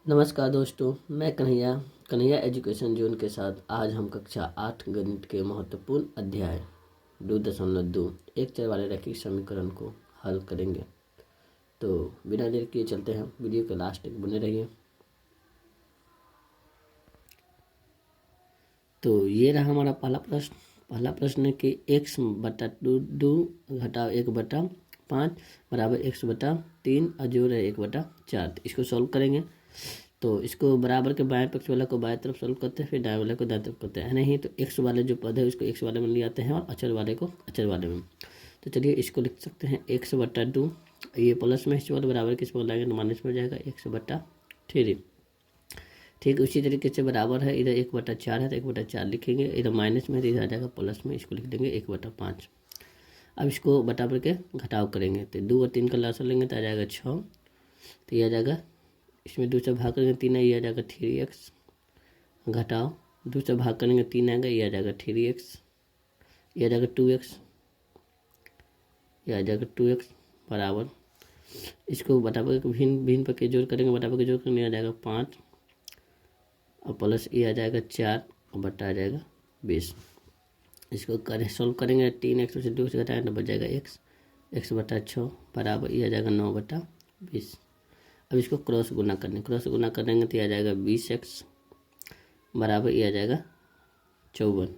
नमस्कार दोस्तों, मैं कन्हैया एजुकेशन जोन के साथ आज हम कक्षा 8 गणित के महत्वपूर्ण अध्याय 2.2 एक चर वाले रैखिक समीकरण को हल करेंगे। तो बिना देर किए चलते हैं, वीडियो के लास्ट तक बने रहिए। तो ये रहा हमारा पहला प्रश्न है कि x बटा 2 घटाव 1/5 बराबर x/3 और जोड़ है 1/4। तो इसको सॉल्व करेंगे। तो इसको बराबर के बाएं पक्ष वाला को बाएं तरफ सॉल्व करते हैं, फिर दाएं वाले को दाएं तरफ करते हैं। नहीं तो एक्स वाले जो पद है उसको एक्स वाले में ले आते हैं और अचर वाले को अचर वाले में। तो चलिए इसको लिख सकते हैं x/2, ये प्लस में वाले बराबर किस पर लाएंगे तो माइनस में जाएगा x/3। ठीक उसी तरीके से बराबर है, इधर 1/4 है तो 1/4 लिखेंगे, इधर माइनस में तो इधर आ जाएगा प्लस में, इसको लिख देंगे 1/5। अब इसको बराबर के घटाव करेंगे तो 2 और 3 का लसागु लेंगे तो आ जाएगा 6। तो ये आ जाएगा, इसमें 2 से भाग करेंगे 3 है, ये आ जाएगा 3x घटाव 2 से भाग करेंगे 3 आएगा, ये आ जाएगा 3x, ये आ जाएगा 2x, ये आ जाएगा 2x बराबर। इसको बराबर के भिन्न पर के जोड़ करेंगे, बराबर के जोड़ करेंगे आ जाएगा 5 और प्लस ये आ जाएगा 4 और बटा आ जाएगा 20। इसको करें सॉल्व करेंगे, 3x से 2 से घटाएंगे तो बच जाएगा x/6 बराबर ये आ जाएगा 9/20। अब इसको क्रॉस गुना करेंगे तो ये आ जाएगा 20x बराबर ये आ जाएगा 54,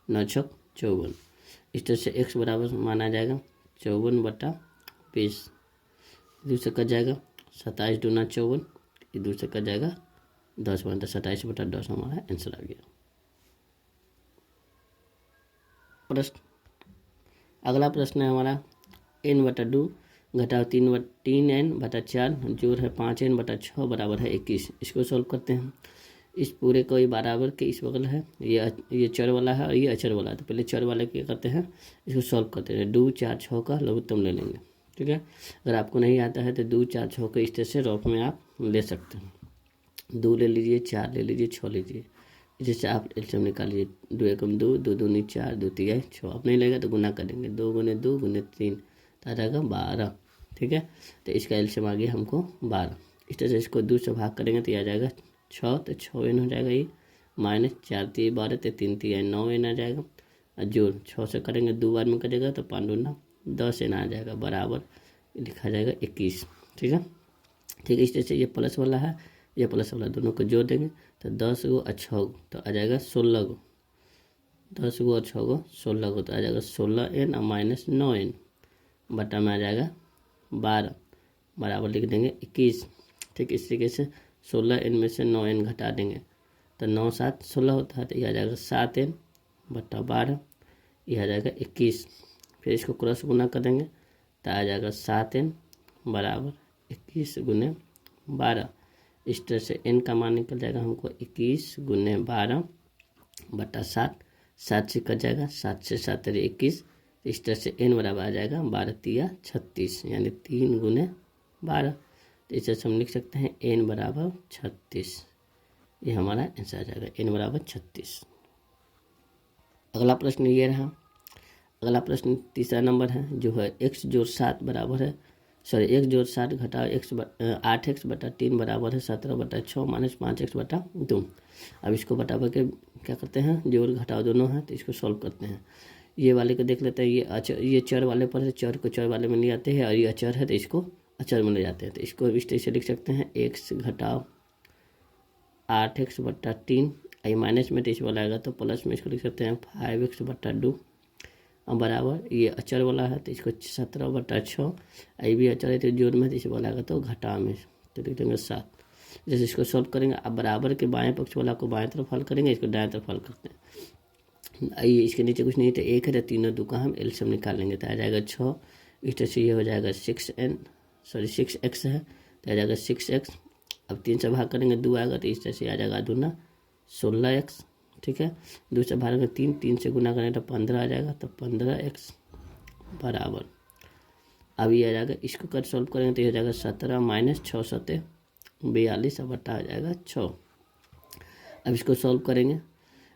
9×6 = 54। इस तरह से x बराबर माना जाएगा 54/20। दूसरे कट जाएगा 27 दूना 54, ये दूसरे कट जाएगा 10 बनता 27/10 हमारा आंसर आ गया। प्रश्न अगला प्रश्न है हमारा n/2 घटाव 3n/4 जोड़ है 5n/6 बराबर है 21। इसको सॉल्व करते हैं। इस पूरे को ये बराबर के इस बगल है, ये चर वाला है और ये अचर वाला है। तो पहले चर वाले क्या करते हैं, इसको सॉल्व करते हैं। 2 4 6 का लघुत्तम ले लेंगे। ठीक है, अगर आपको नहीं आता है तो 2 4 6 को इस तरह से रफ में आप ले सकते हैं। 2 ले लीजिए, 4 ले लीजिए, 6 लीजिए। जैसे आप एलसीएम निकालिए, 2 एकम 2, 2 दूनी 4, 2 तिया 6। आप नहीं लगेगा तो गुना करेंगे, 2 × 2 × 3 तो आ जाएगा 12। ठीक है, तो इसका एलसीएम आ गया हमको 12। इस तरह से इसको 2 से भाग करेंगे तो आ जाएगा 6, तो 6n हो जाएगा ये, माइनस 4 × 3 = 12 तो 3 × 3 = 9n आ जाएगा। और जोड़ 6 से करेंगे 2 बार में करेगा तो 5 दूना 10n आ जाएगा बराबर लिखा जाएगा 21। ठीक है, ठीक है। इस तरह से ये प्लस वाला है, ये प्लस वाला, दोनों को जोड़ देंगे तो 10 गो और 6 गो तो आ जाएगा 16 गो। 10 गो और 6 गो 16 गो तो आ जाएगा 16n और माइनस 9n बटा में आ जाएगा 12 बराबर लिख देंगे 21। ठीक इस तरीके से 16n में से 9n घटा देंगे तो 9 7 16 होता है, तो यह आ जाएगा 7n बटा 12, यह आ जाएगा 21। फिर इसको क्रॉस गुना कर देंगे तो आ जाएगा 7n बराबर 21 × 12। इस तरह से n का मान निकल जाएगा हमको 21 × 12 बटा 7, 7 से कट जाएगा, 7 से 7 = 21। इस तरह से n बराबर आ जाएगा 12 तिया 36, यानी 3 × 12। तो इस तरह से हम लिख सकते हैं n बराबर 36। ये हमारा आंसर आ जाएगा, n बराबर 36। अगला प्रश्न ये रहा। अगला प्रश्न तीसरा नंबर है, जो है x + 7 बराबर है, सॉरी 1 + 7 घटाव 8x/3 बराबर है 17/6 माइनस 5x/2। अब इसको बराबर के क्या करते हैं, जोड़ घटाव दोनों है तो इसको सॉल्व करते हैं। ये वाले को देख लेते हैं, ये चर वाले पर है, चर को चर वाले में ले आते हैं और ये अचर है तो इसको अचर में ले जाते हैं। तो इसको इस तरह से लिख सकते हैं, x घटाव 8x/3, ये माइनस में तो इस वाला आएगा तो प्लस में इसको लिख सकते हैं 5x/2 और बराबर ये अचर वाला है तो इसको 17/6, ये भी अचर है तो जोड़ में तो इस वाला आएगा तो घटा में तो लिख देंगे 7। जैसे इसको सॉल्व करेंगे, अब बराबर के बाएं पक्ष वाला को बाएं तरफ हल करेंगे, इसको दाएं तरफ हल करते हैं। आइए, इसके नीचे कुछ नहीं तो 1 है तो तीनों दो का हम एलसीएम निकाल लेंगे तो आ जाएगा 6। इस तरह से ये हो जाएगा 6x है तो आ जाएगा 6x। अब 3 से भाग करेंगे 2 आएगा तो इस तरह से आ जाएगा दूना 16x। ठीक है, 2 से भाग 3 से गुना करें तो 15 आ जाएगा तो 15x बराबर। अब ये आ जाएगा, इसको कर सॉल्व करेंगे तो ये हो जाएगा 17 माइनस 6 7 42 और बटा आ जाएगा 6। अब इसको सॉल्व करेंगे।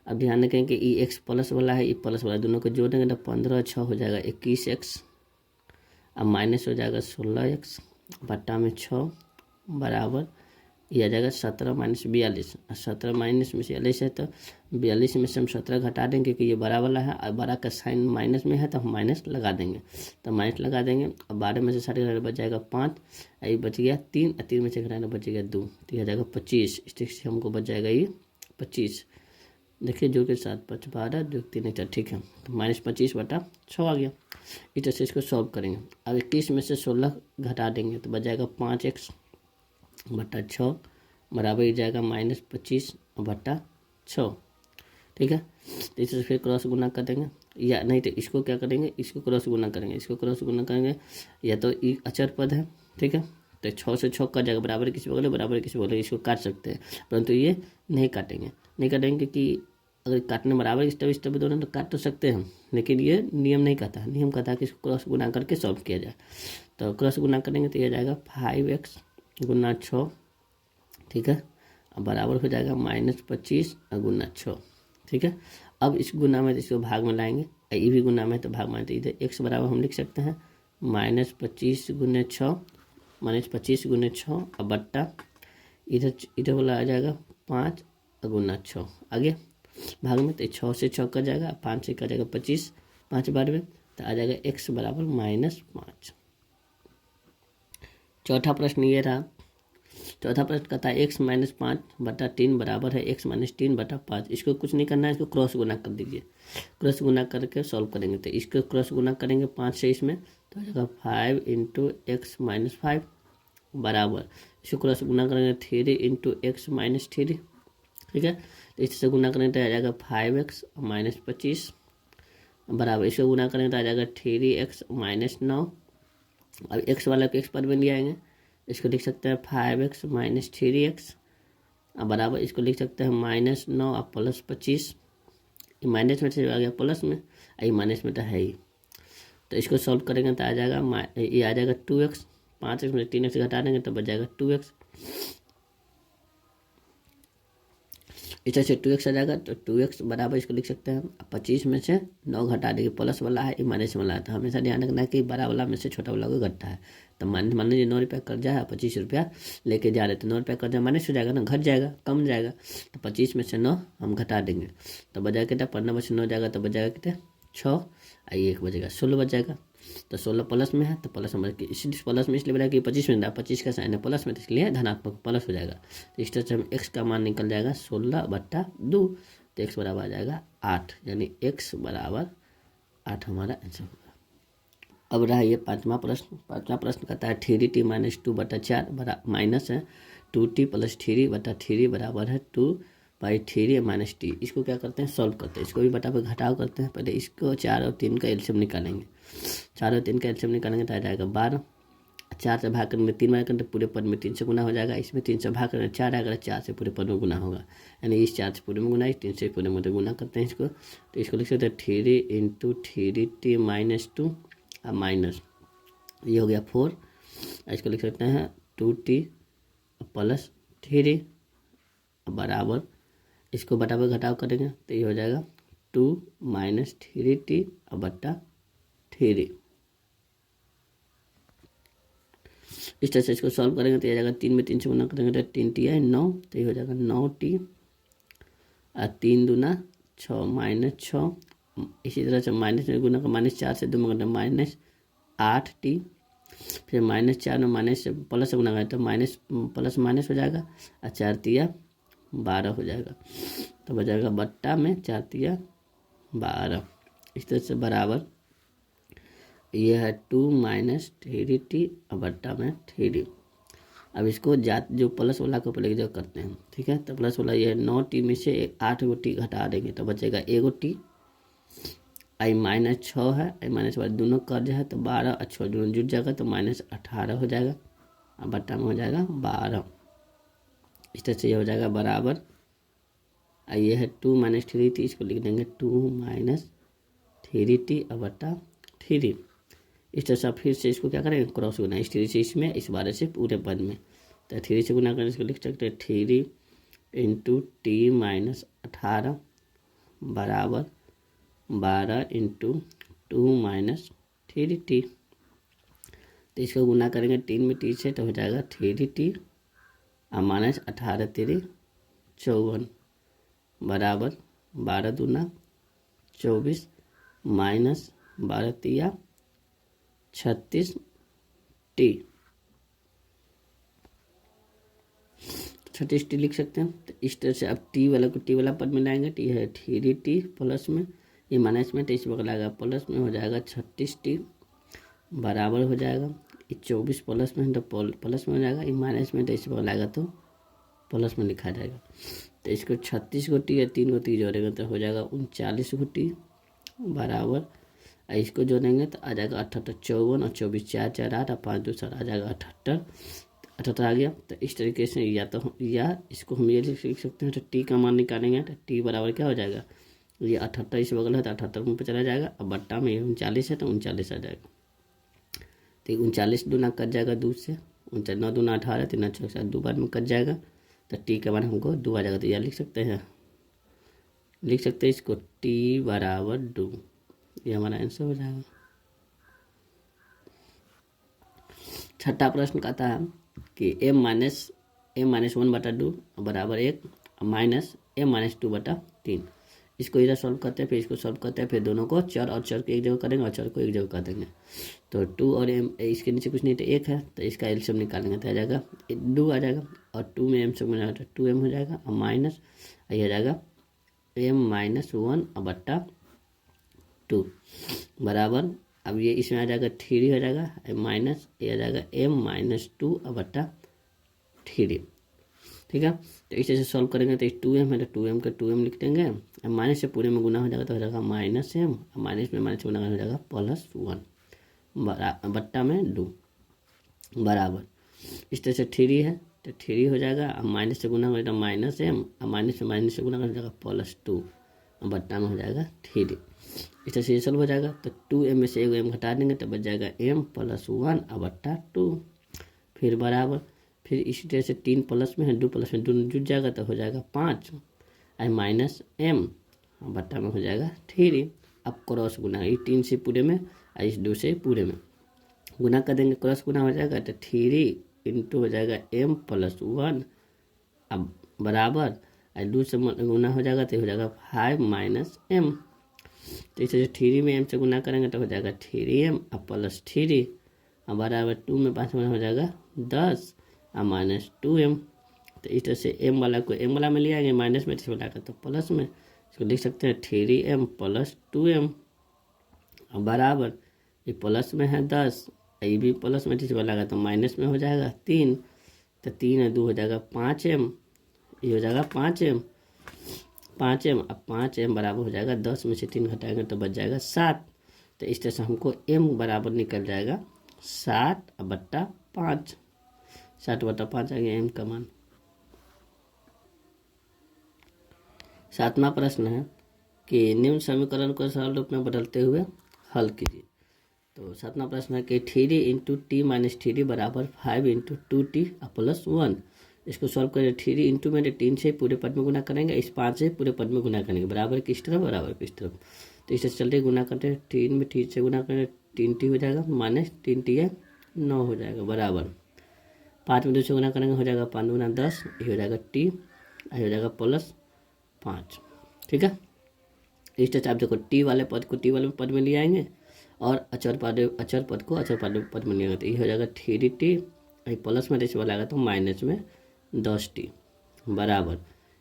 अब ध्यान रखें कि ये x प्लस वाला है, ये प्लस वाला, दोनों को जोड़ देंगे तो 15 6 हो जाएगा 21x, अब माइनस हो जाएगा 16x बटा में 6 बराबर ये आ जाएगा 17 माइनस 42। 17 माइनस में 46 है तो 42 में से हम 17 घटा देंगे क्योंकि ये बड़ा वाला है और बड़ा का साइन माइनस में है तो हम माइनस लगा देंगे। तो माइनस लगा देंगे और 12 में से 60 घटाने बच जाएगा 5, ये बच गया 3 और 3 में से घटाने बच गया 2, तो ये आ जाएगा 25। इस तरह से हमको बच जाएगा ये 25। देखिए जो के साथ 5 12 जो 3 4, ठीक है, तो -25/6 आ गया। इस तरह से इसको सॉल्व करेंगे। अब 21 में से 16 घटा देंगे तो बच जाएगा 5x/6 बराबर ही जाएगा -25/6, ठीक है। तो इसे फिर क्रॉस गुना कर देंगे, या नहीं तो इसको क्या करेंगे, इसको क्रॉस गुना करेंगे, इसको क्रॉस गुना करेंगे। या तो ये अचर पद है, ठीक है, तो 6 से 6 कट जाएगा, बराबर किसी बगल बराबर किसी बगल, इसको काट सकते हैं, परंतु ये नहीं काटेंगे क्योंकि अगर काटने बराबर स्टेप दोनों तो काट तो सकते हैं, लेकिन ये नियम नहीं कहता है। नियम कहता है कि इसको क्रॉस गुना करके सॉल्व किया जाए। तो क्रॉस गुना करेंगे तो ये जाएगा 5x/6, ठीक है, अब बराबर हो जाएगा -25/6, ठीक है। अब इस गुना में इसको भाग में लाएंगे, ये भी गुना में तो भाग में, तो इधर x बराबर हम लिख सकते हैं -25/6 और बट्टा इधर वाला आ जाएगा 5/6 आगे भाग में, तो 6 से 6 का जाएगा, 5 से का जाएगा 25, 5 बार में, तो आ जाएगा x बराबर -5। चौथा प्रश्न ये रहा। चौथा प्रश्न कहता है x-5/3 बराबर है x-3/5। इसको कुछ नहीं करना है, इसको क्रॉस गुना कर दीजिए। क्रॉस गुना करके सॉल्व करेंगे, तो इसको क्रॉस गुना करेंगे 5 से इसमें, तो आ जाएगा 5 × x-5 बराबर, इसको क्रॉस गुना करेंगे 3 × x-3, ठीक है। तो इससे गुना करेंगे तो आ जाएगा 5x -25 बराबर, इसको गुना करेंगे तो आ जाएगा 3x -9। अब x वाला को x पर में ले आएंगे, इसको लिख सकते हैं 5x - 3x बराबर, इसको लिख सकते हैं -9 और +25, ये माइनस में से आ गया प्लस में, ये माइनस में तो है ही। तो इसको सॉल्व करेंगे तो आ जाएगा ये आ जाएगा 2x, 5x में 3x घटा देंगे तो बच जाएगा 2x। इस तरह से 2x आ जाएगा, तो 2x बराबर इसको लिख सकते हैं 25 में से 9 घटा देंगे, प्लस वाला है ये माइनस वाला है, तो हमेशा ध्यान रखना है कि बड़ा वाला में से छोटा वाला को घटता है। तो मान लीजिए 9 रुपया कर्जा है, 25 रुपया लेके जा रहे, तो 9 रुपया कर्जा माइनस हो जाएगा ना, घट जाएगा, कम जाएगा, तो 25 में से 9 हम घटा देंगे, तो बजाय कितना 15 में से 9 जाएगा, तो बजाएगा कितना 6, आई 1 बजेगा 16 बच जाएगा। तो 16 प्लस में है, तो प्लस हमारे इस प्लस में इसलिए बना कि 25 में 25 का साइन है प्लस में, तो इसलिए धनात्मक प्लस हो जाएगा। तो इस तरह से हम x का मान निकल जाएगा 16/2, तो x बराबर आ जाएगा 8, यानी x बराबर 8 हमारा आंसर होगा। अब रहा ये पाँचवा प्रश्न। पाँचवा प्रश्न कहता है 3t - 2/4 बरा माइनस है 2t + 3/3 बराबर है 2/3 - t। इसको क्या करते हैं, सॉल्व करते हैं, इसको भी बटा पे घटाव करते हैं। पहले इसको 4 और 3 का एलसीएम निकालेंगे, 4 और 3 का एलसीएम निकालेंगे तो आ जाएगा 12। 4 से भाग करेंगे 3 बार करेंगे तो पूरे पद में 3 से गुना हो जाएगा, इसमें 3 से भाग करेंगे 4 आएगा, 4 से पूरे पद में गुना होगा, यानी इस 4 से पूरे में गुना, इस 3 से पूरे में गुना करते हैं इसको। तो इसको लिख सकते हैं 3 × 3t - 2 और माइनस ये हो गया 4, इसको लिख सकते हैं 2t + 3 बराबर, इसको बटा पे घटाव करेंगे तो ये हो जाएगा 2 - 3t बट्टा 3। इस तरह से इसको सॉल्व करेंगे तो ये जाएगा 3 में 3 से गुना करेंगे तो 3t है 9, तो ये हो जाएगा 9t और 3 दूना 6 - 6। इसी तरह से माइनस में गुना का -4 से 2 में -8t, फिर -4 में माइनस से प्लस से गुना करें तो माइनस प्लस माइनस हो जाएगा और 4 तिया 12 हो जाएगा, तो बजाएगा बट्टा में 4 तिया 12। इस तरह से बराबर ये है 2 - 3t और बट्टा में 3। अब इसको जो प्लस वाला को पहले जो करते हैं, ठीक है, तो प्लस वाला ये 9t में से 8 गो टी घटा देंगे तो बचेगा 1 गो टी। आई -6 है, आई माइनस वाले दोनों कर्ज है तो 12 और 6 दोनों जुट जाएगा तो -18 हो जाएगा और बट्टा में हो जाएगा 12। इस तरह से ये हो जाएगा बराबर, ये है 2 - 3t, इसको लिख देंगे 2 - 3t और बट्टा 3। इस तरह से फिर से इसको क्या करेंगे, क्रॉस गुना, इस 3 से इसमें, इस 12 से पूरे पद में, तो 3 से गुना करें, इसको लिख सकते हैं 3 × t - 18 बराबर 12 × 2 - 3t। तो इसको गुना करेंगे 3 में t से तो हो जाएगा 3t अब माइनस 18 तेरी 54 बराबर 12 दूना 24 माइनस 12 तिया 36 टी 36 टी लिख सकते हैं। तो इस तरह से अब टी वाला को टी वाला पद में लाएंगे, टी है 3t प्लस में, ये माइनस में तो इस बगल आएगा प्लस में, हो जाएगा 36t बराबर हो जाएगा, ये 24 प्लस में तो प्लस में हो जाएगा, ये माइनस में तो इस बगल आएगा तो प्लस में लिखा जाएगा। तो इसको 36 को टी या 3 को टी जोड़ेंगे तो हो जाएगा 39 को टी बराबर, इसको जोड़ेंगे तो आ जाएगा 78 54 और 24 4 4 8 और 5 2 7 आ जाएगा 78 आ गया। तो इस तरीके से या इसको हम ये लिख सकते हैं। तो टी का मान निकालेंगे तो टी बराबर क्या हो जाएगा, ये 78 इस बगल है तो 78 में चला जाएगा, अब बट्टा में 39 है तो 39 आ जाएगा। तो 39 दूना कट जाएगा 2 से, 9 दूना 18 3 6 7 2 बार में कट जाएगा, तो टी का मान हमको 2 आ जाएगा। तो यह लिख सकते हैं इसको टी बराबर 2, ये हमारा आंसर हो जाएगा। छठा प्रश्न कहता है कि m माइनस 1/2 बराबर 1 माइनस m माइनस 2/3। इसको इधर सॉल्व करते हैं, फिर इसको सॉल्व करते हैं, फिर दोनों को चर और चर को एक जगह करेंगे और चर को एक जगह कर देंगे। तो 2 और m इसके नीचे कुछ नहीं तो 1 है, तो इसका एलसीएम निकालेंगे तो आ जाएगा 2 आ जाएगा, और 2 में m से गुना तो 2m हो जाएगा, और माइनस ये आ जाएगा m माइनस 1/2 बराबर, अब ये इसमें आ जाएगा 3 हो जाएगा, माइनस ये आ जाएगा m माइनस 2/3। ठीक है, तो इस तरह से सॉल्व करेंगे तो 2m है तो 2m का 2m लिख देंगे, माइनस से पूरे में गुना हो जाएगा तो हो जाएगा माइनस m, माइनस में माइनस गुना हो जाएगा +1 बट्टा में 2 बराबर, इस तरह से 3 है तो 3 हो जाएगा, अब माइनस से गुना हो जाएगा माइनस m, अब माइनस से गुना हो जाएगा +2 बट्टा में हो जाएगा 3। इस तरह से ये सॉल्व हो जाएगा। तो 2m में से एगो m घटा देंगे तो बच जाएगा m +1 बट्टा 2, फिर बराबर, फिर इसी तरह से 3 प्लस में है 2 प्लस में 2 जुट जाएगा तो हो जाएगा 5 और माइनस m बट्टा में हो जाएगा 3। अब क्रॉस गुना, ये 3 से पूरे में और इस 2 से पूरे में गुना कर देंगे, क्रॉस गुना हो जाएगा तो 3 इंटू हो जाएगा m +1 अब बराबर, और 2 से गुना हो जाएगा तो हो जाएगा 5 माइनस m। तो इसे 3 में m से गुना करेंगे तो हो जाएगा 3m अब +3 अब बराबर 2 में 5 गुना हो जाएगा 10 और माइनस 2m। तो इस तरह से m वाला को m वाला में ले आएंगे, माइनस में इस वाला का तो प्लस में, इसको लिख सकते हैं 3m + 2m अब बराबर, ये प्लस में है 10, ये भी प्लस में इस वाला का तो माइनस में हो जाएगा 3, तो 3 और 2 हो जाएगा 5m, ये हो जाएगा 5m अब 5m बराबर हो जाएगा 10 में से 3 घटाएंगे तो बच जाएगा 7। तो इस तरह से हमको m बराबर निकल जाएगा 7/5, 7/5 आ गया m का मान। 7वां प्रश्न है कि निम्न समीकरण को सरल रूप में बदलते हुए हल कीजिए। तो 7वां प्रश्न है कि 3 इंटू टी माइनस 3 बराबर 5 इंटू 2t +1। इसको सॉल्व करें, 3 इंटू में 3 से पूरे पद में गुना करेंगे, इस 5 से पूरे पद में गुना करेंगे, बराबर किस तरफ बराबर किस तरफ। तो इससे चलते गुना करते हैं, 3 में 3 से गुना करें 3t हो जाएगा, माइनस 3t है 9 हो जाएगा बराबर, 5 में 2 से गुना करेंगे हो जाएगा 5 गुना 10, ये हो जाएगा t, ये हो जाएगा +5। ठीक है, इस तरह से आप देखो टी वाले पद को टी वाले पद में ले आएंगे और अचर पद को अचर पद में ले आएंगे, तो ये हो जाएगा 3t, प्लस में इस वाला आएगा तो माइनस में 10t बराबर,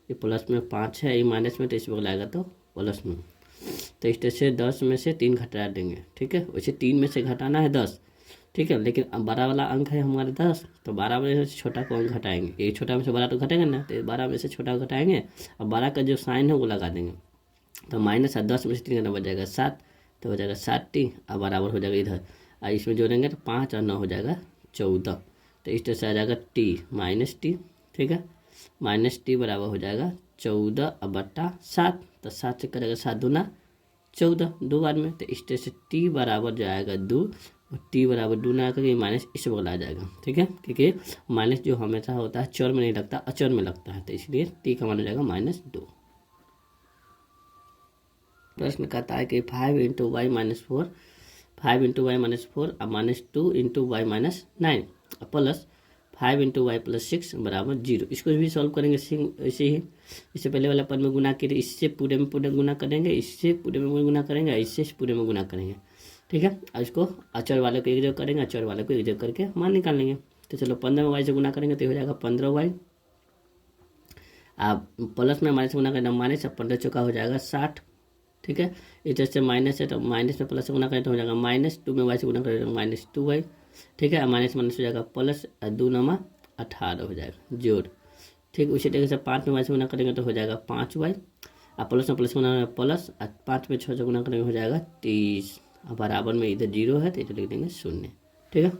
ये प्लस में 5 है, ये माइनस में तो इस वाला आएगा तो प्लस में। तो इस तरह से 10 में से 3 घटा देंगे। ठीक है, वैसे 3 में से घटाना है 10, ठीक है, लेकिन अब 12 वाला अंक है हमारे 10, तो 12 में से छोटा को अंक घटाएंगे, ये छोटा में से बड़ा तो घटेंगे ना, तो 12 में से छोटा घटाएंगे, अब 12 का जो साइन है वो लगा देंगे, तो माइनस 10 में से 3 घटा बच जाएगा 7, तो हो जाएगा 7t अब बराबर हो जाएगा इधर, और इसमें जोड़ेंगे तो 5 और 9 हो जाएगा 14। तो इस तरह से आ जाएगा t माइनस टी, ठीक है, माइनस टी बराबर हो जाएगा 14/7, तो 7 से करेगा 7 दूना 14 2 बार में, तो इस तरह से t बराबर जो आएगा 2, और t बराबर 2 ना करके माइनस इस बगल आ जाएगा। ठीक है, क्योंकि माइनस जो हमेशा होता है चर में नहीं लगता, अचर में लगता है, तो इसलिए t का मान हो जाएगा -2। प्रश्न कहता है कि 5 इंटू वाई माइनस 4 अब -2 into y -9 plus 5 into y plus 6 बराबर 0। इसको भी सॉल्व करेंगे ऐसे ही। इससे पहले वाला पद में गुना किए, इससे पूरे में पूरे गुना करेंगे, इससे पूरे में गुना करेंगे, इससे पूरे में गुना करेंगे। ठीक है, और इसको अचर वाले को एक जगह करेंगे, अचर वाले को एक जगह करके मान निकाल लेंगे। तो चलो 15 वाई से गुना करेंगे तो हो जाएगा 15 वाई। आप प्लस में माइनस गुना करें माइनस, 15 चौका हो जाएगा 60। ठीक है, इस तरह से माइनस है तो माइनस में प्लस से गुना करें तो हो जाएगा -2 में वाई से गुना करें तो -2 वाई। ठीक है, माइनस माइनस हो जाएगा प्लस, 2 नमा 18 हो जाएगा जोड़। ठीक, उसी तरीके से 5 में वाई से गुना करेंगे तो हो जाएगा 5 वाई, और प्लस में प्लस गुना प्लस, 5 में 6 से गुना करेंगे हो जाएगा 30। अब बराबर में इधर 0 है तो इधर लिख देंगे 0। ठीक है,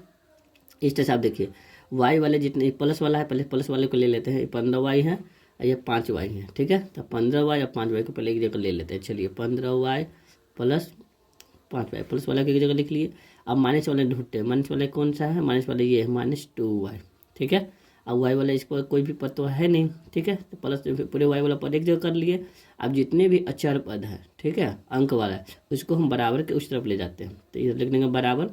इस तरह से आप देखिए वाई वाले जितने प्लस वाला है, पहले प्लस वाले को ले लेते हैं। 15 वाई है और ये 5 वाई है। ठीक है, तो 15 वाई और 5 वाई को पहले एक जगह ले लेते हैं। चलिए 15 वाई प्लस 5 वाई, प्लस वाला को एक जगह लिख लिए। अब माइनस वाले ढूंढते हैं, माइनस वाले कौन सा है, माइनस वाले ये है -2 वाई। ठीक है, अब वाई वाला इसको कोई भी पद तो है नहीं। ठीक है, तो प्लस पूरे वाई वाला पद एक जगह कर लिए। अब जितने भी अचर पद है, ठीक है, अंक वाला है, उसको हम बराबर के उस तरफ ले जाते हैं। तो इधर लिख देंगे बराबर,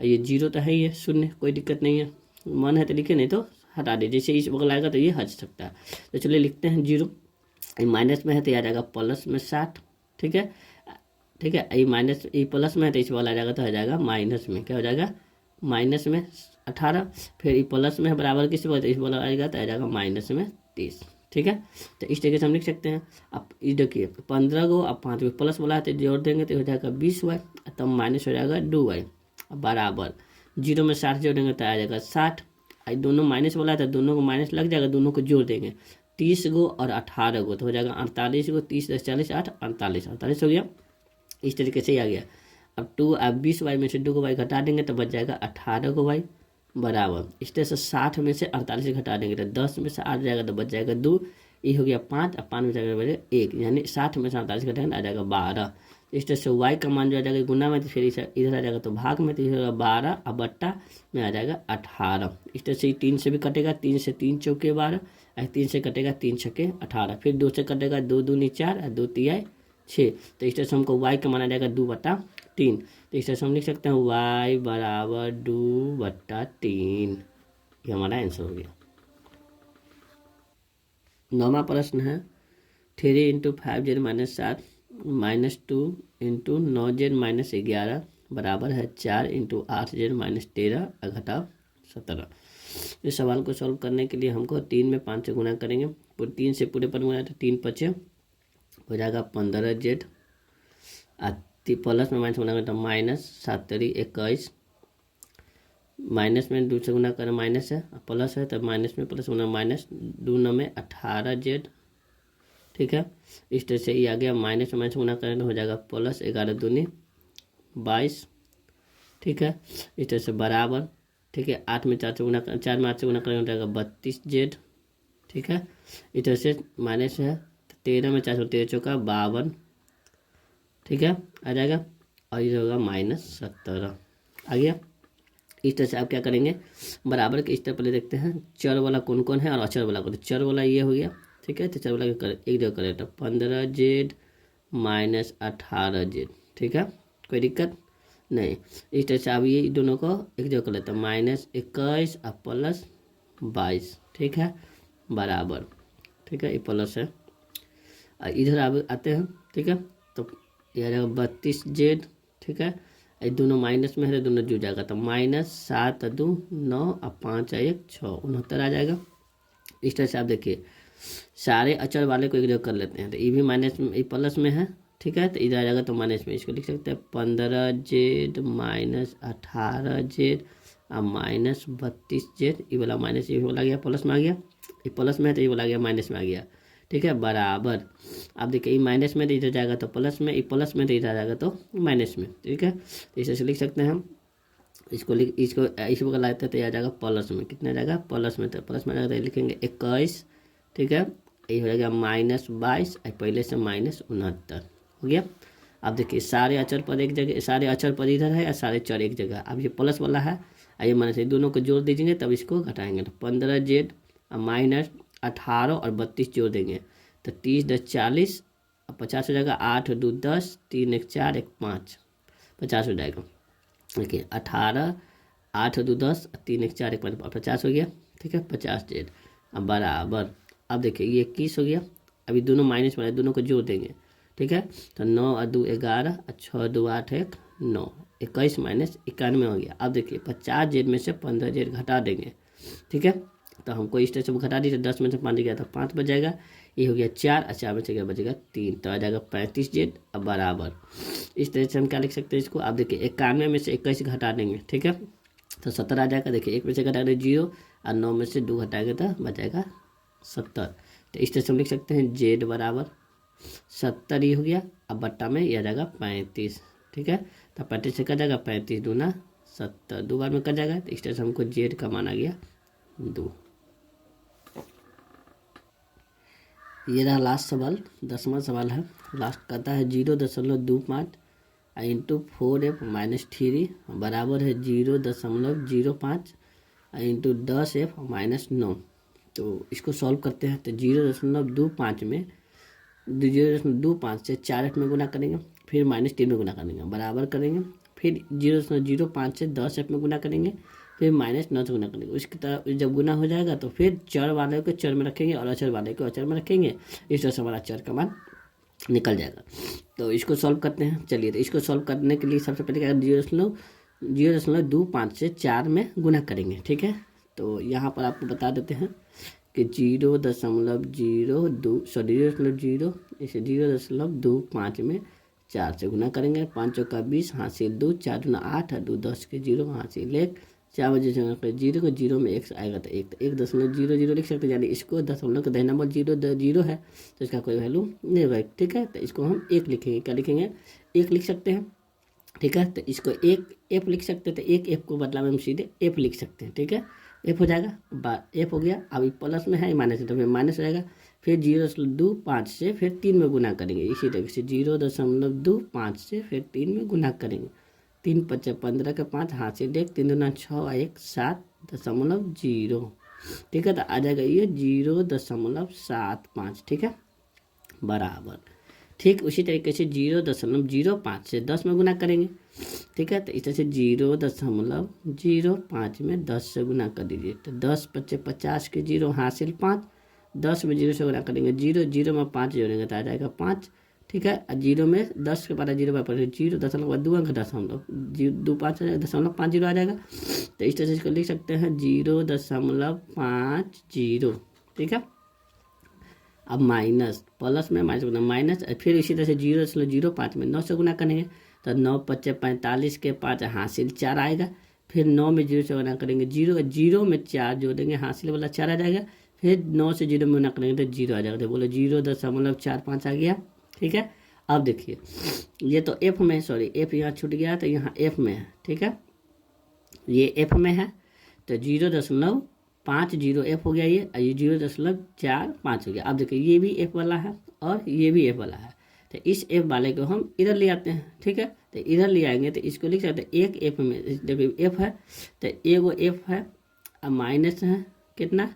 ये 0 तो है ही है, 0, कोई दिक्कत नहीं है। मन है तो लिखे, नहीं तो हटा दे, जैसे इस बगल आएगा तो ये हट सकता है। तो चलिए लिखते हैं 0, माइनस में है तो आ जाएगा प्लस में 60। ठीक है, ठीक है, ये माइनस, ये प्लस में है तो इस बगल आ जाएगा तो आ जाएगा माइनस में, क्या हो जाएगा माइनस में 18। फिर ये प्लस में है बराबर किस बगल, इस बगल आएगा तो आ जाएगा माइनस में 30। ठीक है, तो इस तरीके से हम लिख सकते हैं। अब ये देखिए 15 को अब 5 को प्लस वाला है तो जोड़ देंगे तो हो जाएगा 20 वाई, तब माइनस हो जाएगा 2 वाई बराबर 0 में 60 जोड़ेंगे तो आ जाएगा 60। दोनों माइनस वाला है तो दोनों को माइनस लग जाएगा, दोनों को जोड़ देंगे 30 गो और 18 गो तो हो जाएगा 48 गो। 30 10 40 8 48 हो गया। इस तरीके से ही आ गया। अब 20 वाई में से 2 को वाई घटा देंगे तो बच जाएगा 18 को वाई बराबर, इस तरह से 60 में से 48 घटा देंगे तो 10 में से 8 जाएगा तो बच जाएगा 2, ये हो गया 5, अब 5 में से बचेगा 1, यानी 60 में से 48 घटाएंगे आ जाएगा 12। इस तरह से वाई का मान जो आ जाएगा गुना में, तो फिर इधर आ जाएगा तो भाग में, तो इधर होगा 12 और बट्टा में आ जाएगा 18। इस तरह से 3 से भी कटेगा, 3 से 3 चौके 12, 3 से कटेगा 3 छक्के 18, फिर 2 से कटेगा 2 दूनी 4 और 2 तिहाई 6। तो इस तरह से हमको वाई का मान आ जाएगा 2/3। तो इस तरह से हम लिख सकते हैं वाई बराबर 2/3। ये हमारा आंसर हो गया। 9वां प्रश्न है 3 × 5z - 7 -2 × 9z - 11 बराबर है 4 × 8z - 13 घटाव 17। इस सवाल को सॉल्व करने के लिए हमको 3 में 5 से गुना करेंगे, 3 से पूरे पर गुना तो 3 5 हो जाएगा 15z, प्लस में माइनस गुना करें तो -7 × 21, माइनस में 2 से गुना करें माइनस है, प्लस है तो माइनस में प्लस गुना माइनस, 2 9 में 18z। ठीक है, इस तरह से ये आ गया। माइनस में माइनस गुना करें तो हो जाएगा प्लस 11 दूनी 22। ठीक है, इस तरह से बराबर, ठीक है, 8 में 4 से गुना 4 में 8 से गुना करें हो जाएगा 32z। ठीक है, इस तरह से माइनस है 13 में 4 से 13 चौका 52। ठीक है, आ जाएगा, और ये होगा -17 आ गया। इस तरह से आप क्या करेंगे, बराबर के इस तरह पहले देखते हैं चर वाला कौन कौन है और अचर वाला कौन। चर वाला ये हो गया। ठीक है, तो चर वाला एक जगह करें तो 15z - 18z। ठीक है, कोई दिक्कत नहीं। इस तरह से अब ये दोनों को एक जगह कर लेते हैं -21 और +22। ठीक है, बराबर, ठीक है, ये प्लस है। इधर अब आते हैं। ठीक है, तो ये आ जाएगा 32z। ठीक है, ये दोनों माइनस में है, दोनों जुड़ जाएगा तो -7 2 9 और 5 1 6 69 आ जाएगा। इस तरह से आप देखिए सारे अचर वाले को एक जगह कर लेते हैं, तो ये भी माइनस में, ये प्लस में है। ठीक है, तो इधर आ जाएगा तो माइनस में, इसको लिख सकते हैं 15z - 18z और -32z। ये वाला माइनस, ये वाला गया प्लस में आ गया, ये प्लस में है तो ये वाला गया माइनस में आ गया। ठीक है, बराबर, आप देखिए ये माइनस में तो इधर जाएगा तो प्लस में, ये प्लस में तो इधर जाएगा तो माइनस में। ठीक है, तो इसे लिख सकते हैं हम, इसको इस बगल आते हैं तो आ जाएगा प्लस में, कितना जाएगा प्लस में, तो प्लस में जाएगा तो लिखेंगे 21। ठीक है, ये हो जाएगा -22, पहले से -69 हो गया। अब देखिए सारे अचर पद एक जगह, सारे अचर पद इधर है और सारे चर एक जगह। अब ये प्लस वाला है, ये माइनस, दोनों को जोड़ दीजिएंगे तब इसको घटाएंगे तो 15z -18 और 32 जोड़ देंगे तो 30 10 40 और 50 हो जाएगा। 8 2 10 3 1 4 1 5 50 हो जाएगा। देखिए 18 8 2 10 3 1 4 1 5 50 हो गया। ठीक है 50Z। अब बराबर, अब देखिए ये 21 हो गया, अभी दोनों माइनस वाले दोनों को जोड़ देंगे, ठीक है। तो 9 और 2 11 और 6 2 8 1 9, 21 माइनस 91 हो गया। अब देखिए 50Z में से 15Z घटा देंगे, ठीक है। तो हमको इस तरह से घटा दी, तो 10 में से 5 गया तो 5 बच जाएगा, ये हो गया 4 और 4 में से क्या बचेगा 3, तो आ जाएगा 35Z। अब बराबर, इस तरह से हम क्या लिख सकते हैं इसको। आप देखिए 91 में से 21 घटा देंगे, ठीक है, तो 70 आ जाएगा। देखिए 1 में से घटा देंगे 0 और 9 में से 2 घटाएंगे तो बचेगा 70। तो इस तरह से हम लिख सकते हैं Z बराबर 70 ही हो गया। अब बट्टा में यह आ जाएगा 35, ठीक है। तो 35 से कट जाएगा, 35 दूना 70, 2 बार में कट जाएगा। तो इस तरह से हमको Z का मान आ गया 2। ये रहा लास्ट सवाल, 10वां सवाल है। लास्ट कहता है 0.25 इंटू 4F माइनस 3 बराबर है 0.05 इंटू 10F माइनस 9। तो इसको सॉल्व करते हैं। तो 0.25 में 0.25 से 4F में गुना करेंगे, फिर -3 में गुना करेंगे, बराबर करेंगे, फिर 0.05 से 10F में गुना करेंगे, फिर -9 से गुना करेंगे। उसकी तरह जब गुना हो जाएगा तो फिर चर वाले को चर में रखेंगे और अचर वाले को अचर में रखेंगे। इस तरह से हमारा चर का मान निकल जाएगा। तो इसको सॉल्व करते हैं। चलिए, तो इसको सॉल्व करने के लिए सबसे पहले क्या 0.25 से 4 में गुना करेंगे, ठीक है। तो यहाँ पर आपको बता देते हैं कि 0.25 में 4 से गुना करेंगे, 5 चौका 20 हासिल 2, 4 दूना 8 और 2 10 के 0 हासिल 1, 4 बजे जीरो को 0 में 1 आएगा तो 1.00 लिख सकते हैं। यानी इसको दशमलव का दाहिना नंबर 0 है तो इसका कोई वैल्यू नहीं होगा, ठीक है। तो इसको हम 1 लिखेंगे, क्या लिखेंगे 1 लिख सकते हैं, ठीक है। तो इसको 1 F लिख सकते हैं, तो 1 F को बदला में हम सीधे F लिख सकते हैं, ठीक है। F हो जाएगा, F हो गया। अब प्लस में है माइनस है तो फिर माइनस रहेगा। फिर 0.25 से फिर 3 में गुना करेंगे, इसी तरीके से 0.25 से फिर 3 में गुना करेंगे। 3 5 15 के 5 हाथ से देख, 3 दूना 6 और 1 7.0, ठीक है। तो आ जाएगा ये 0.75, ठीक है, बराबर। ठीक उसी तरीके से 0.05 से 10 में गुना करेंगे, ठीक है। तो इस तरह से 0.05 में 10 से गुना कर दीजिए। तो 10 5 50 के 0 हासिल 5, 10 में 0 से गुना करेंगे 0 में 5 जोड़ेंगे तो आ जाएगा 5, ठीक है। और 0 में 10 के बाद 0 पर 0 दशमलव 2 अंक दशमलव 2.5 आ जाएगा। तो इस तरह से इसको लिख सकते हैं 0.50, ठीक है। अब माइनस प्लस में माइनस गुना माइनस, फिर इसी तरह से 0.05 में 9 से गुना करेंगे तो 9 5 45 के 5 हासिल 4 आएगा। फिर 9 में 0 से गुना करेंगे 0 में 4 जोड़ेंगे, हासिल वाला 4 आ जाएगा। फिर 9 से 0 में गुना करेंगे तो 0 आ जाएगा। तो बोलो 0.45 आ गया, ठीक है। अब देखिए ये तो F में, सॉरी F यहाँ छूट गया तो यहाँ F में है, ठीक है, ये F में है। तो 0.50 F हो गया ये, और ये 0.45 हो गया। अब देखिए ये भी F वाला है और ये भी F वाला है। तो इस F वाले को हम इधर ले आते हैं, ठीक है। तो इधर ले आएंगे तो इसको लिख सकते हैं एक F में, देखिए F है तो एगो F है, अब माइनस है कितना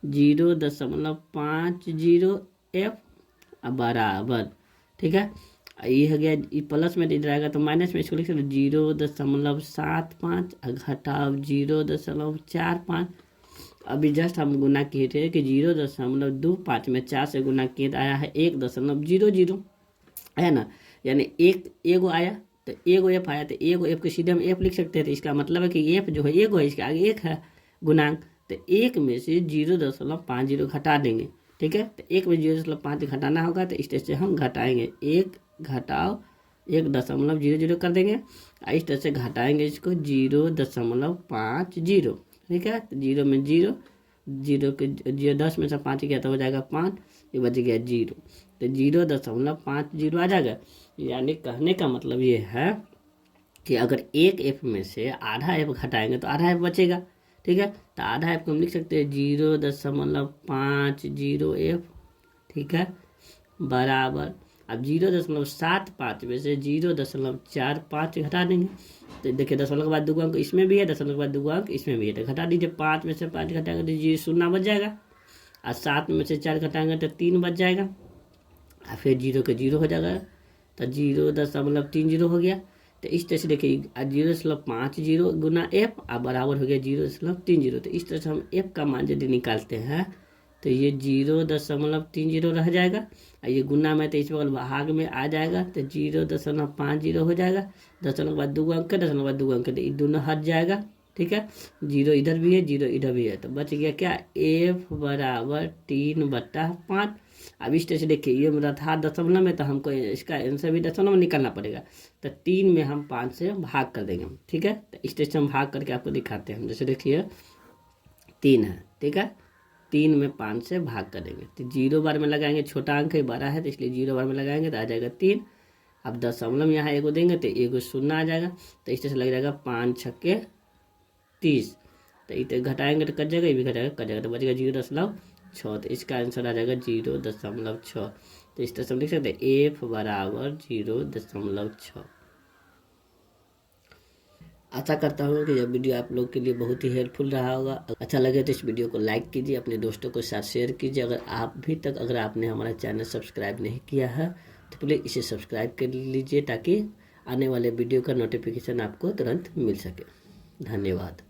0.50 F बराबर, ठीक है। ये हो गया, ये प्लस में इधर आएगा तो माइनस में, इसको लिख सकते 0.75 घटाव 0.45। अभी जस्ट हम गुना किए थे कि 0.25 में 4 से गुना किए तो आया है 1.00, है ना। यानी एगो आया तो एगो F आया, तो एगो F को सीधे हम F लिख सकते हैं। तो इसका मतलब है कि F जो है एगो है, इसके आगे 1 है गुणांक, तो 1 में से 0.50 घटा देंगे, ठीक है। तो 1 में 0.5 घटाना होगा तो इस तरह से हम घटाएंगे, 1 घटाओ 1.00 कर देंगे, इस तरह से घटाएंगे इसको 0.50, ठीक है। तो 0 में 0 के 10 में से 5 गया तो हो जाएगा 5, ये बच गया 0, तो 0.50 आ जाएगा। यानी कहने का मतलब ये है कि अगर एक F में से आधा F घटाएंगे तो आधा F बचेगा, ठीक है। तो आधा F को हम लिख सकते हैं 0.50 F, ठीक है, बराबर। अब 0.75 में से 0.45 घटा देंगे तो देखिए दशमलव के बाद 2 अंक इसमें भी है, दशमलव के बाद 2 अंक इसमें भी है, तो घटा दीजिए। 5 में से 5 घटाएंगे तो 0 बच जाएगा, और 7 में से 4 घटाएंगे तो 3 बच जाएगा, और फिर 0 के 0 हो जाएगा तो 0.30 हो गया। तो इस तरह से देखिए 0.50 गुना एफ अब बराबर हो गया 0.30। तो इस तरह से हम एफ का मान यदि निकालते हैं तो ये 0.30 रह जाएगा, और ये गुना में तो इस बगल भाग में आ जाएगा तो 0.50 हो जाएगा। दशमलव के बाद 2 अंक है, दशमलव के बाद 2 अंक है, तो ये दोनों हट जाएगा। ठीक है, 0 इधर भी है, 0 इधर भी है, तो बच गया क्या, एफ बराबर 3/5। अब इस तरह से देखिए ये मेरा था दशमलव में, तो हमको इसका आंसर भी दशमलव में निकालना पड़ेगा। तो 3 में हम 5 से भाग कर देंगे। ठीक है, तो इस तरह से हम भाग करके आपको दिखाते हैं। जैसे देखिए 3 है, ठीक है, 3 में 5 से भाग कर देंगे तो 0 बार में लगाएंगे, छोटा अंक है बड़ा है तो इसलिए 0 बार में लगाएंगे तो आ जाएगा 3। अब दशमलव यहाँ एगो देंगे तो एगो शून्य आ जाएगा, तो इस तरह से लग जाएगा 5 छक्के 30। तो इसे घटाएंगे तो कट जाएगा, ये भी कट जाएगा तो बचेगा 0.6। तो इसका आंसर आ जाएगा 0.6। तो इस तरह से हम लिख सकते हैं एफ बराबर 0.6। आशा करता हूँ कि यह वीडियो आप लोग के लिए बहुत ही हेल्पफुल रहा होगा। अच्छा लगे तो इस वीडियो को लाइक कीजिए, अपने दोस्तों के साथ शेयर कीजिए। अगर आपने हमारा चैनल सब्सक्राइब नहीं किया है तो प्लीज़ इसे सब्सक्राइब कर लीजिए ताकि आने वाले वीडियो का नोटिफिकेशन आपको तुरंत मिल सके। धन्यवाद।